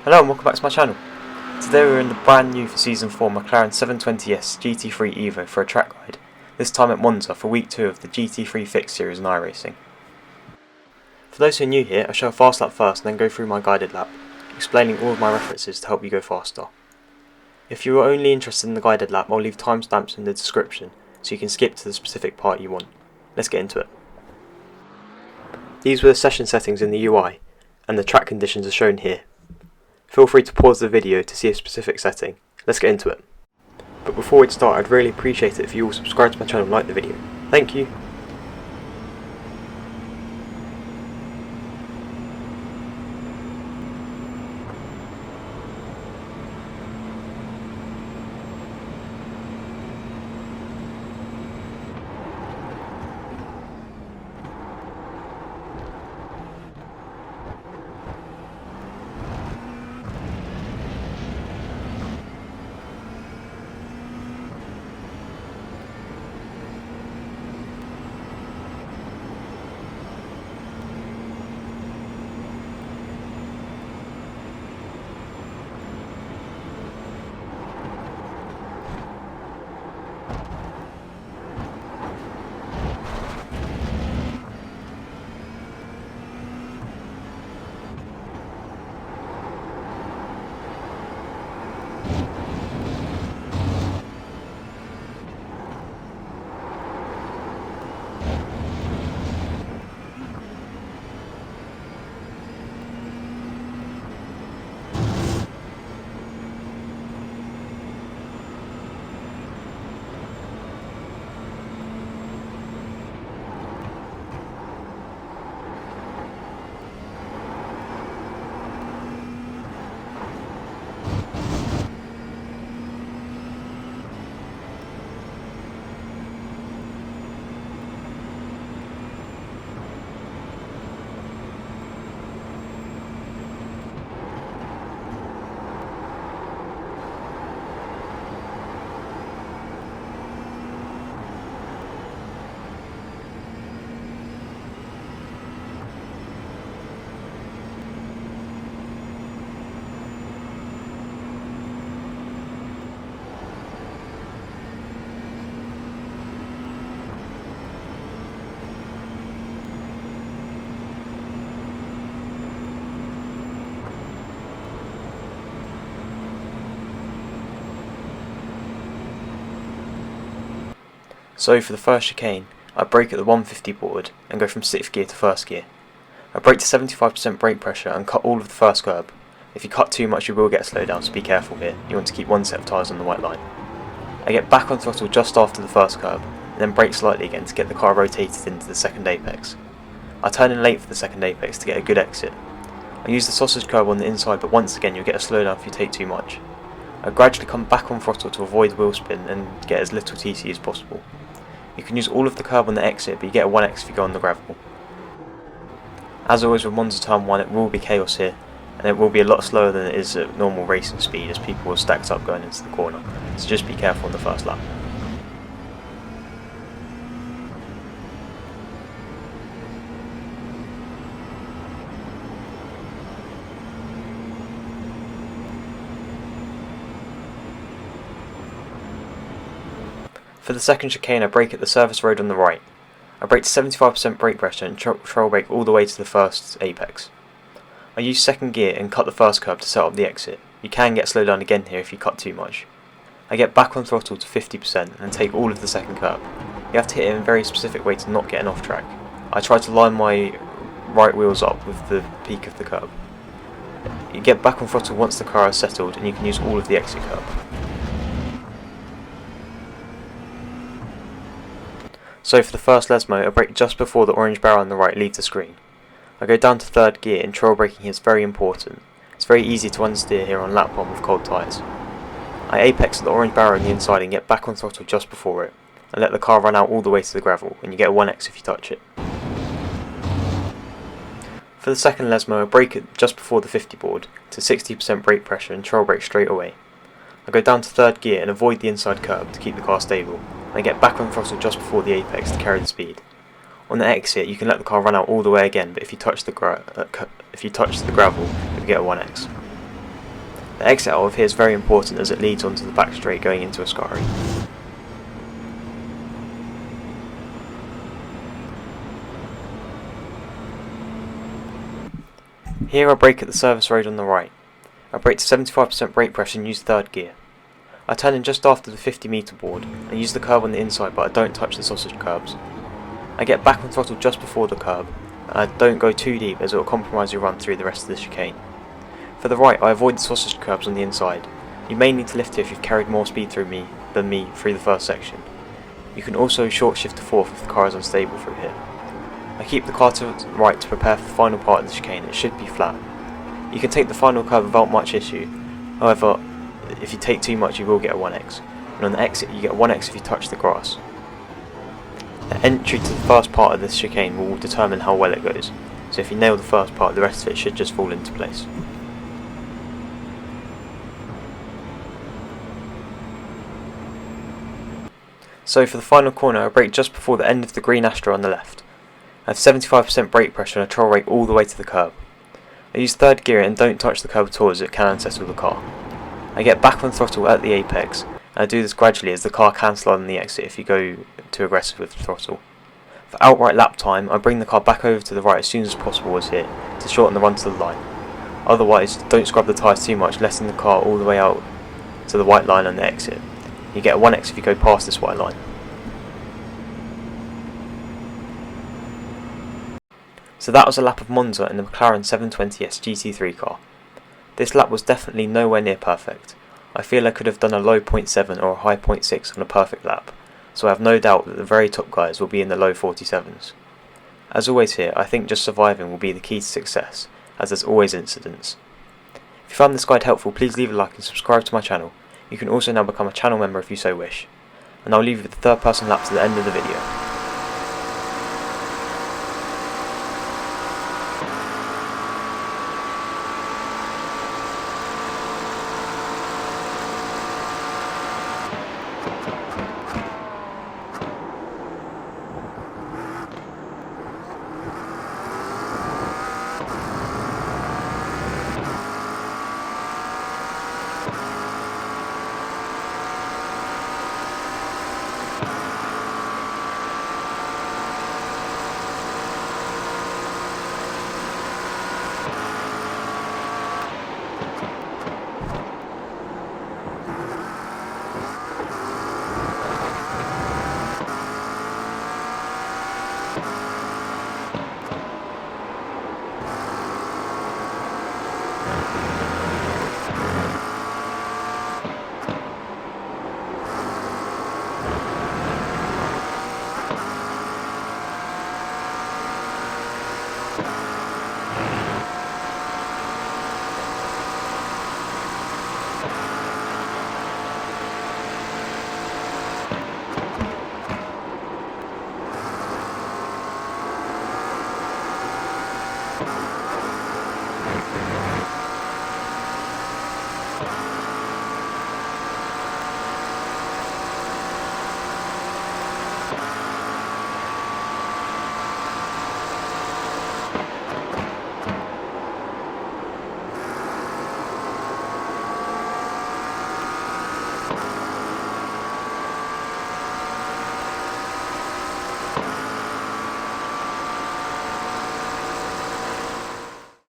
Hello and welcome back to my channel. Today we're in the brand new for Season 4 McLaren 720S GT3 EVO for a track ride, this time at Monza for week 2 of the GT3 Fix series in iRacing. For those who are new here, I show a fast lap first and then go through my guided lap, explaining all of my references to help you go faster. If you are only interested in the guided lap, I'll leave timestamps in the description so you can skip to the specific part you want. Let's get into it. These were the session settings in the UI, and the track conditions are shown here. Feel free to pause the video to see a specific setting. Let's get into it. But before we start, I'd really appreciate it if you all subscribe to my channel and like the video. Thank you! So for the first chicane, I brake at the 150 board and go from 6th gear to 1st gear. I brake to 75% brake pressure and cut all of the first curb. If you cut too much you will get a slowdown, so be careful here. You want to keep one set of tyres on the white line. I get back on throttle just after the first curb, and then brake slightly again to get the car rotated into the second apex. I turn in late for the second apex to get a good exit. I use the sausage curb on the inside, but once again you'll get a slowdown if you take too much. I gradually come back on throttle to avoid wheel spin and get as little TC as possible. You can use all of the curb on the exit, but you get a 1x if you go on the gravel. As always with Monza Turn 1, it will be chaos here, and it will be a lot slower than it is at normal racing speed as people are stacked up going into the corner, so just be careful on the first lap. For the second chicane I brake at the service road on the right. I brake to 75% brake pressure and control brake all the way to the first apex. I use second gear and cut the first curb to set up the exit. You can get slowed down again here if you cut too much. I get back on throttle to 50% and take all of the second curb. You have to hit it in a very specific way to not get an off track. I try to line my right wheels up with the peak of the curb. You get back on throttle once the car is settled and you can use all of the exit curb. So for the first Lesmo, I brake just before the orange barrel on the right leaves the screen. I go down to 3rd gear and trail braking here is very important. It's very easy to understeer here on lap 1 with cold tyres. I apex at the orange barrel on the inside and get back on throttle just before it, and let the car run out all the way to the gravel, and you get a 1x if you touch it. For the second Lesmo, I brake it just before the 50 board to 60% brake pressure and trail brake straight away. I go down to 3rd gear and avoid the inside curb to keep the car stable, and I get back on throttle just before the apex to carry the speed. On the exit, you can let the car run out all the way again, but if you touch the gravel, you get a 1x. The exit out of here is very important as it leads onto the back straight going into Ascari. Here I brake at the service road on the right. I brake to 75% brake pressure and use third gear. I turn in just after the 50-metre board and use the curb on the inside, but I don't touch the sausage curbs. I get back on throttle just before the curb, and I don't go too deep as it will compromise your run through the rest of the chicane. For the right, I avoid the sausage curbs on the inside. You may need to lift here if you've carried more speed than me through the first section. You can also short shift to fourth if the car is unstable through here. I keep the car to the right to prepare for the final part of the chicane. It should be flat. You can take the final curve without much issue, however, if you take too much you will get a 1x, and on the exit you get a 1x if you touch the grass. The entry to the first part of this chicane will determine how well it goes, so if you nail the first part the rest of it should just fall into place. So for the final corner I brake just before the end of the green Astra on the left. I have 75% brake pressure and a troll rate all the way to the curb. I use third gear and don't touch the curb at all as it can unsettle the car. I get back on throttle at the apex, and I do this gradually as the car can slide on the exit if you go too aggressive with the throttle. For outright lap time, I bring the car back over to the right as soon as possible as here, to shorten the run to the line. Otherwise, don't scrub the tyres too much, letting the car all the way out to the white line on the exit. You get a 1x if you go past this white line. So that was a lap of Monza in the McLaren 720S GT3 car. This lap was definitely nowhere near perfect. I feel I could have done a low 0.7 or a high 0.6 on a perfect lap, so I have no doubt that the very top guys will be in the low 47s. As always here, I think just surviving will be the key to success, as there's always incidents. If you found this guide helpful, please leave a like and subscribe to my channel. You can also now become a channel member if you so wish. And I'll leave you with the third person lap to the end of the video.